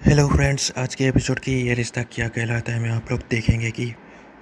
Hello friends, आज के episode की ये रिश्ता क्या कहलाता है में आप लोग देखेंगे कि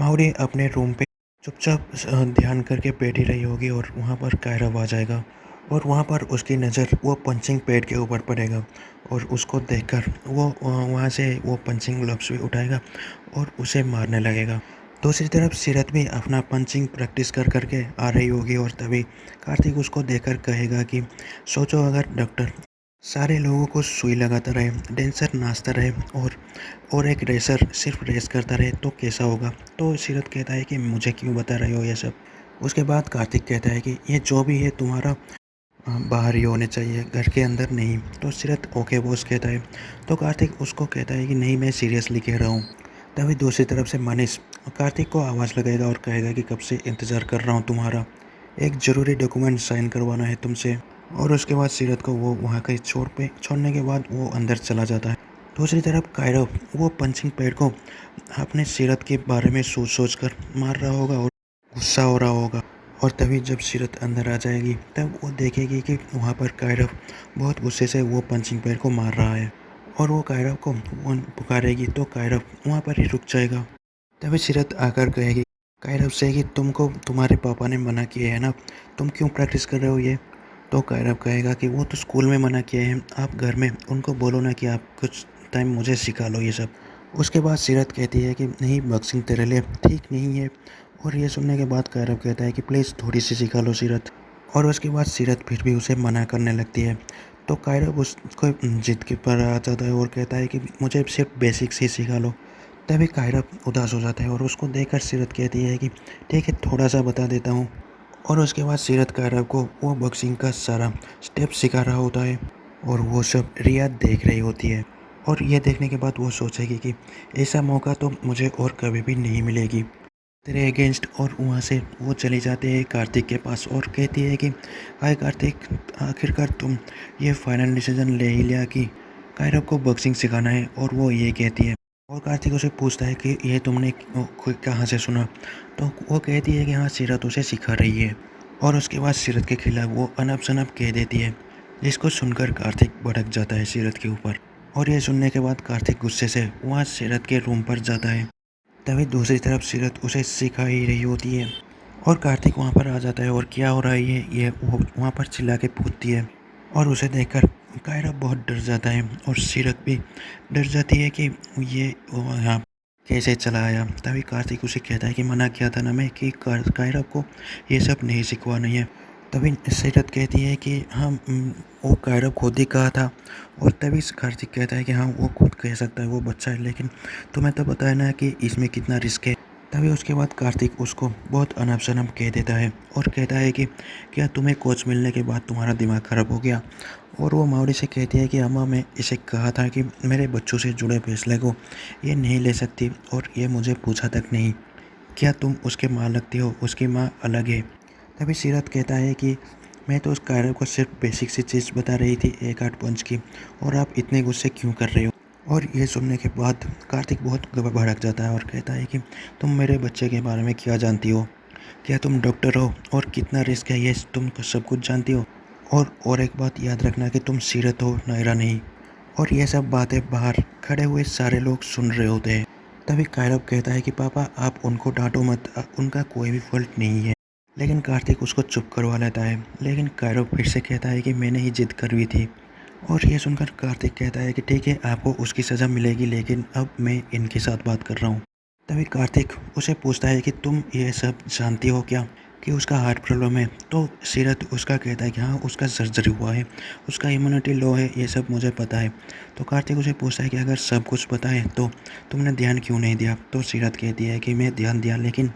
माउरी अपने रूम पे चुपचाप ध्यान करके बैठी रही होगी और वहाँ पर कायरव आ जाएगा और वहाँ पर उसकी नज़र वो पंचिंग पैड के ऊपर पड़ेगा और उसको देखकर वो वहाँ से वो पंचिंग ग्लव्स भी उठाएगा और उसे मारने लगेगा। दूसरी तरफ सीरत भी अपना पंचिंग प्रैक्टिस कर करके आ रही होगी और तभी कार्तिक उसको देखकर कहेगा कि सोचो अगर डॉक्टर सारे लोगों को सुई लगाता रहे, डेंसर नाचता रहे और एक रेसर सिर्फ रेस करता रहे तो कैसा होगा। तो सीरत कहता है कि मुझे क्यों बता रहे हो ये सब। उसके बाद कार्तिक कहता है कि ये जो भी है तुम्हारा बाहर ही होने चाहिए, घर के अंदर नहीं। तो सीरत ओके बॉस कहता है। तो कार्तिक उसको कहता है कि नहीं, मैं सीरियसली कह रहा हूँ। तभी दूसरी तरफ से मनीष कार्तिक को आवाज़ लगाएगा और कहेगा कि कब से इंतज़ार कर रहा हूँ तुम्हारा, एक ज़रूरी डॉक्यूमेंट साइन करवाना है तुमसे। और उसके बाद सीरत को वो वहाँ के छोड़ने के बाद वो अंदर चला जाता है। दूसरी तरफ कायरव वो पंचिंग पैड को अपने सीरत के बारे में सोच सोच कर मार रहा होगा और गुस्सा हो रहा होगा। और तभी जब सीरत अंदर आ जाएगी तब वो देखेगी कि वहाँ पर कायरव बहुत गुस्से से वो पंचिंग पैड को मार रहा है और वो कायरव को वो पुकारेगी तो कायरव वहाँ पर ही रुक जाएगा। तभी सीरत आकर कहेगी कायरव से कि तुमको तुम्हारे पापा ने मना किया है ना, तुम क्यों प्रैक्टिस कर रहे हो ये। तो कायरव कहेगा कि वो तो स्कूल में मना किए हैं, आप घर में उनको बोलो ना कि आप कुछ टाइम मुझे सिखा लो ये सब। उसके बाद सीरत कहती है कि नहीं, बॉक्सिंग तेरे लिए ठीक नहीं है। और ये सुनने के बाद कायरव कहता है कि प्लीज़ थोड़ी सी सिखा लो सीरत। और उसके बाद सीरत फिर भी उसे मना करने लगती है। तो कायरव उसको जिद के पर आ जाता है और कहता है कि मुझे सिर्फ बेसिक्स ही सिखा लो। तभी कायरव उदास हो जाता है और उसको देखकर सीरत कहती है कि ठीक है, थोड़ा सा बता देता हूँ। और उसके बाद सीरत कायरव को वो बॉक्सिंग का सारा स्टेप सिखा रहा होता है और वो सब रिया देख रही होती है। और ये देखने के बाद वो सोचेगी कि ऐसा मौका तो मुझे और कभी भी नहीं मिलेगी तेरे अगेंस्ट। और वहाँ से वो चली जाती है कार्तिक के पास और कहती है कि हाय कार्तिक, आखिरकार तुम ये फाइनल डिसीजन ले ही लिया कि कायरव को बॉक्सिंग सिखाना है। और वो ये कहती है और कार्तिक उसे पूछता है कि ये तुमने कहाँ से सुना। तो वो कहती है कि हाँ, सीरत उसे सिखा रही है। और उसके बाद सीरत के खिलाफ वो अनब शनब कह देती है, जिसको सुनकर कार्तिक भड़क जाता है सीरत के ऊपर। और ये सुनने के बाद कार्तिक गुस्से से वहाँ सीरत के रूम पर जाता है। तभी दूसरी तरफ सीरत उसे सिखा ही रही होती है और कार्तिक वहाँ पर आ जाता है और क्या हो रहा है ये वो वहाँ पर चिल्ला के पूछती है। और उसे देखकर कायरा बहुत डर जाता है और सीरत भी डर जाती है कि ये वो यहाँ कैसे चला आया। तभी कार्तिक उसे कहता है कि मना किया था ना मैं कि कायरा को ये सब नहीं सिखवाना है। तभी सीरत कहती है कि हाँ, वो कायरा खुद ही कहा था। और तभी कार्तिक कहता है कि हाँ, वो खुद कह सकता है, वो बच्चा है, लेकिन तुम्हें तो बताया ना कि इसमें कितना रिस्क है। तभी उसके बाद कार्तिक उसको बहुत अनब शनब कह देता है और कहता है कि क्या तुम्हें कोच मिलने के बाद तुम्हारा दिमाग ख़राब हो गया। और वो मावड़ी से कहती है कि अम्मा, मैं इसे कहा था कि मेरे बच्चों से जुड़े फैसले को ये नहीं ले सकती और ये मुझे पूछा तक नहीं। क्या तुम उसके माँ लगती हो, उसकी माँ अलग है। तभी सीरत कहता है कि मैं तो उस कायरव को सिर्फ बेसिक सी चीज़ बता रही थी, एक आध पंच की, और आप इतने गुस्से क्यों कर रहे हो। और ये सुनने के बाद कार्तिक बहुत भड़क जाता है और कहता है कि तुम मेरे बच्चे के बारे में क्या जानती हो, क्या तुम डॉक्टर हो और कितना रिस्क है ये तुम सब कुछ जानती हो। और एक बात याद रखना कि तुम सीरत हो, नायरा नहीं। और ये सब बातें बाहर खड़े हुए सारे लोग सुन रहे होते हैं। तभी कायरव कहता है कि पापा, आप उनको डांटो मत, उनका कोई भी फॉल्ट नहीं है। लेकिन कार्तिक उसको चुप करवा लेता है। लेकिन कायरव फिर से कहता है कि मैंने ही जिद करवी थी। और ये सुनकर कार्तिक कहता है कि ठीक है, आपको उसकी सज़ा मिलेगी, लेकिन अब मैं इनके साथ बात कर रहा हूँ। तभी कार्तिक उसे पूछता है कि तुम ये सब जानती हो क्या, कि उसका हार्ट प्रॉब्लम है। तो सीरत उसका कहता है कि हाँ, उसका सर्जरी हुआ है, उसका इम्यूनिटी लो है, ये सब मुझे पता है। तो कार्तिक उसे पूछता है कि अगर सब कुछ पता है तो तुमने ध्यान क्यों नहीं दिया। तो सीरत कहती है कि मैं ध्यान दिया, लेकिन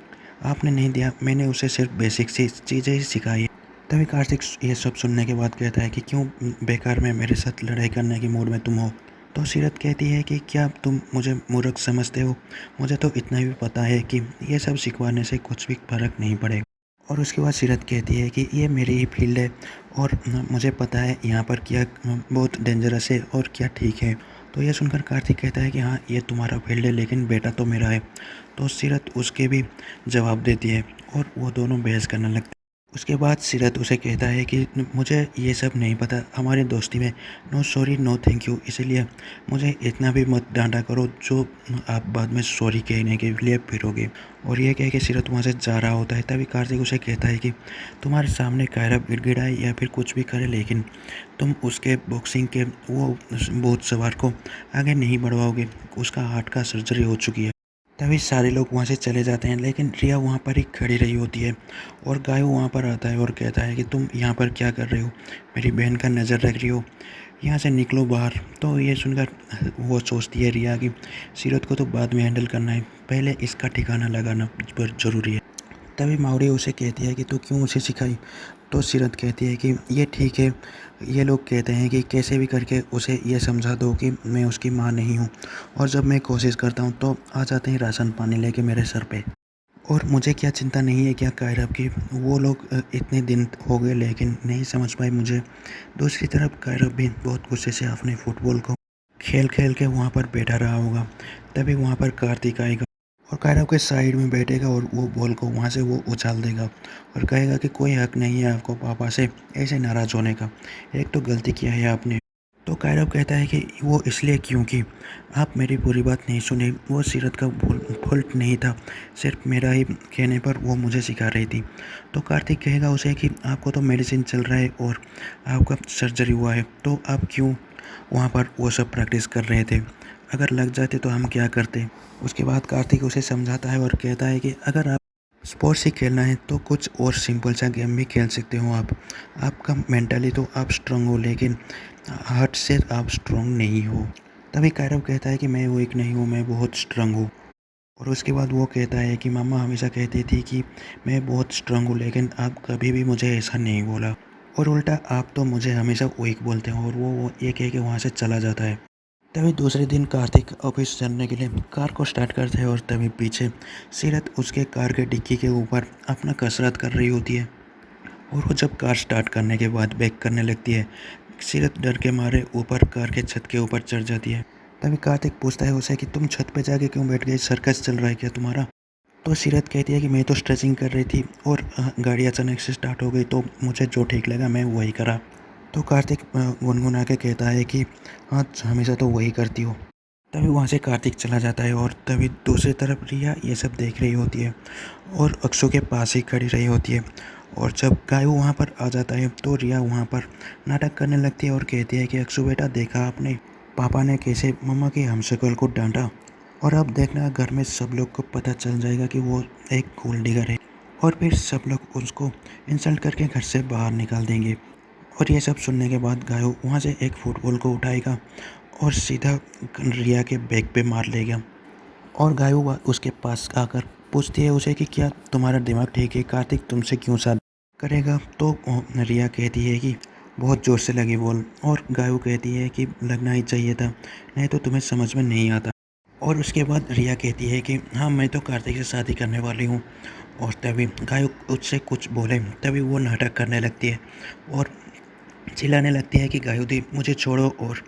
आपने नहीं दिया, मैंने उसे सिर्फ बेसिक सी चीज़ें ही सिखाई है। तभी कार्तिक ये सब सुनने के बाद कहता है कि क्यों बेकार में मेरे साथ लड़ाई करने की मूड में तुम हो। तो सीरत कहती है कि क्या तुम मुझे मूर्ख समझते हो, मुझे तो इतना भी पता है कि ये सब सिखवाने से कुछ भी फ़र्क नहीं पड़ेगा। और उसके बाद सीरत कहती है कि ये मेरी ही फील्ड है और मुझे पता है यहाँ पर क्या बहुत डेंजरस है और क्या ठीक है। तो ये सुनकर कार्तिक कहता है कि हाँ, ये तुम्हारा फील्ड है, लेकिन बेटा तो मेरा है। तो सीरत उसके भी जवाब देती है और वो दोनों बहस करने लगते हैं। उसके बाद सीरत उसे कहता है कि मुझे ये सब नहीं पता, हमारी दोस्ती में no sorry no thank you, इसीलिए मुझे इतना भी मत डांटा करो जो आप बाद में सॉरी कहने के लिए फिरोगे। और ये कह के सीरत वहाँ से जा रहा होता है। तभी कार्तिक उसे कहता है कि तुम्हारे सामने कायरा गिड़गिड़ाए या फिर कुछ भी करे, लेकिन तुम उसके बॉक्सिंग के वो भूत सवार को आगे नहीं बढ़वाओगे, उसका हार्ट का सर्जरी हो चुकी है। तभी सारे लोग वहाँ से चले जाते हैं, लेकिन रिया वहाँ पर ही खड़ी रही होती है। और गायो वहाँ पर आता है और कहता है कि तुम यहाँ पर क्या कर रहे हो, मेरी बहन का नज़र रख रही हो, यहाँ से निकलो बाहर। तो ये सुनकर वो सोचती है रिया कि सीरत को तो बाद में हैंडल करना है, पहले इसका ठिकाना लगाना पर ज़रूरी है। तभी मावड़ी उसे कहती है कि तू क्यों उसे सिखाई। तो सीरत कहती है कि ये ठीक है, ये लोग कहते हैं कि कैसे भी करके उसे ये समझा दो कि मैं उसकी माँ नहीं हूँ, और जब मैं कोशिश करता हूँ तो आ जाते हैं राशन पानी लेके मेरे सर पे। और मुझे क्या चिंता नहीं है क्या कायरब की, वो लोग इतने दिन हो गए लेकिन नहीं समझ पाए मुझे। दूसरी तरफ कायरब भी बहुत गुस्से से अपने फुटबॉल को खेल खेल के वहाँ पर बैठा रहा होगा। तभी वहाँ पर कार्तिक आएगा और कायरव के साइड में बैठेगा और वो बॉल को वहाँ से वो उछाल देगा और कहेगा कि कोई हक नहीं है आपको पापा से ऐसे नाराज़ होने का, एक तो गलती किया है आपने। तो कायरव कहता है कि वो इसलिए क्योंकि आप मेरी पूरी बात नहीं सुने, वो सीरत का फॉल्ट नहीं था, सिर्फ मेरा ही कहने पर वो मुझे सिखा रही थी। तो कार्तिक कहेगा उसे कि आपको तो मेडिसिन चल रहा है और आपका सर्जरी हुआ है, तो आप क्यों वहाँ पर वो सब प्रैक्टिस कर रहे थे, अगर लग जाते तो हम क्या करते। उसके बाद कार्तिक उसे समझाता है और कहता है कि अगर आप स्पोर्ट्स ही खेलना है तो कुछ और सिंपल सा गेम भी खेल सकते हो आप, आपका मेंटली तो आप स्ट्रांग हो लेकिन हार्ट से आप स्ट्रांग नहीं हो। तभी कायरव कहता है कि मैं वीक नहीं हूँ, मैं बहुत स्ट्रांग हूँ। और उसके बाद वो कहता है कि मामा हमेशा कहती थी कि मैं बहुत स्ट्रांग हूँ, लेकिन आप कभी भी मुझे ऐसा नहीं बोला, और उल्टा आप तो मुझे हमेशा वीक बोलते हो। और वो ये कह के वहाँ से चला जाता है। तभी दूसरे दिन कार्तिक ऑफिस चलने के लिए कार को स्टार्ट करते हैं और तभी पीछे सीरत उसके कार के डिक्की के ऊपर अपना कसरत कर रही होती है। और वो जब कार स्टार्ट करने के बाद बैक करने लगती है, सीरत डर के मारे ऊपर कार के छत के ऊपर चढ़ जाती है। तभी कार्तिक पूछता है उसे कि तुम छत पे जाके क्यों बैठ गई, सर्कस चल रहा है क्या तुम्हारा। तो सीरत कहती है कि मैं तो स्ट्रेचिंग कर रही थी और गाड़ी अचानक से स्टार्ट हो गई, तो मुझे जो ठीक लगा मैं वही करा। तो कार्तिक गुनगुना के कहता है कि हाँ हमेशा तो वही करती हो। तभी वहाँ से कार्तिक चला जाता है और तभी दूसरी तरफ रिया ये सब देख रही होती है और अक्षु के पास ही खड़ी रही होती है। और जब गायू वहाँ पर आ जाता है तो रिया वहाँ पर नाटक करने लगती है और कहती है कि अक्षु बेटा, देखा आपने पापा ने कैसे मम्मा की हमशक्ल को डांटा, और अब देखना घर में सब लोग को पता चल जाएगा कि वो एक गोल्ड डिगर है, और फिर सब लोग उसको इंसल्ट करके घर से बाहर निकाल देंगे। और ये सब सुनने के बाद गायो वहाँ से एक फुटबॉल को उठाएगा और सीधा रिया के बैग पे मार लेगा। और गायो उसके पास आकर पूछती है उसे कि क्या तुम्हारा दिमाग ठीक है, कार्तिक तुमसे क्यों शादी करेगा। तो रिया कहती है कि बहुत ज़ोर से लगी बॉल, और गायो कहती है कि लगना ही चाहिए था, नहीं तो तुम्हें समझ में नहीं आता। और उसके बाद रिया कहती है कि हाँ मैं तो कार्तिक से शादी करने वाली हूँ। और तभी गायो उससे कुछ बोले, तभी वो नाटक करने लगती है और चिल्लाने लगती है कि गायो दी मुझे छोड़ो, और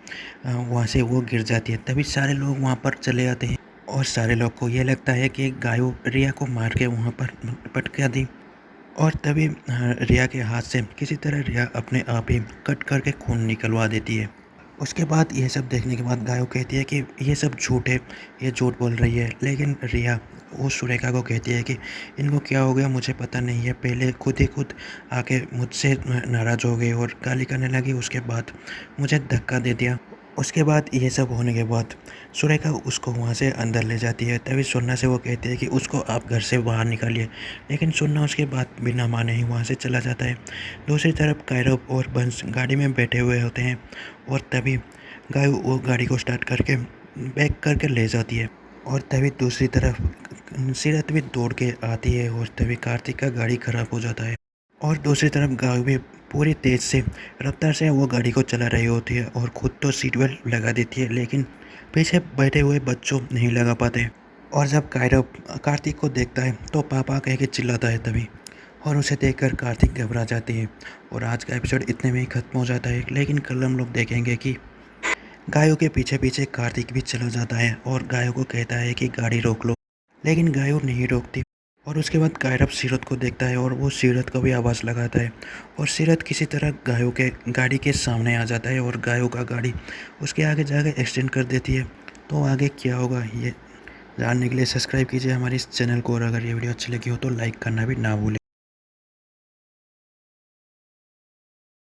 वहाँ से वो गिर जाती है। तभी सारे लोग वहाँ पर चले आते हैं और सारे लोग को ये लगता है कि गायो रिया को मार के वहाँ पर पटका दी। और तभी रिया के हाथ से किसी तरह रिया अपने आप ही कट करके खून निकलवा देती है। उसके बाद ये सब देखने के बाद गायो कहती है कि ये सब झूठ है, ये झूठ बोल रही है। लेकिन रिया वो सुरेखा को कहती है कि इनको क्या हो गया मुझे पता नहीं है, पहले खुद ही खुद आके मुझसे नाराज़ हो गई और गाली करने लगी, उसके बाद मुझे धक्का दे दिया। उसके बाद ये सब होने के बाद सुरेखा उसको वहाँ से अंदर ले जाती है। तभी सुन्ना से वो कहते हैं कि उसको आप घर से बाहर निकालिए, लेकिन सुन्ना उसके बाद बिना माने ही वहाँ से चला जाता है। दूसरी तरफ कायरव और बंस गाड़ी में बैठे हुए होते हैं और तभी गाय वो गाड़ी को स्टार्ट करके बैक करके ले जाती है। और तभी दूसरी तरफ सीरत भी दौड़ के आती है और तभी कार्तिक का गाड़ी खराब हो जाता है। और दूसरी तरफ गाय भी पूरी तेज़ से रफ्तार से वो गाड़ी को चला रही होती है और ख़ुद तो सीट बेल्ट लगा देती है, लेकिन पीछे बैठे हुए बच्चों नहीं लगा पाते। और जब कायरव कार्तिक को देखता है तो पापा कह के चिल्लाता है तभी, और उसे देखकर कार्तिक घबरा जाती है। और आज का एपिसोड इतने में ही ख़त्म हो जाता है, लेकिन कल हम लोग देखेंगे कि गायों के पीछे पीछे कार्तिक भी चला जाता है और गायों को कहता है कि गाड़ी रोक लो, लेकिन गायों नहीं रोकती और उसके बाद कायरव सीरत को देखता है और वो सीरत को भी आवाज़ लगाता है और सीरत किसी तरह गायों के गाड़ी के सामने आ जाता है और गायों का गाड़ी उसके आगे जाके एक्सटेंड कर देती है। तो आगे क्या होगा ये जानने के लिए सब्सक्राइब कीजिए हमारे इस चैनल को और अगर ये वीडियो अच्छी लगी हो तो लाइक करना भी ना भूलें।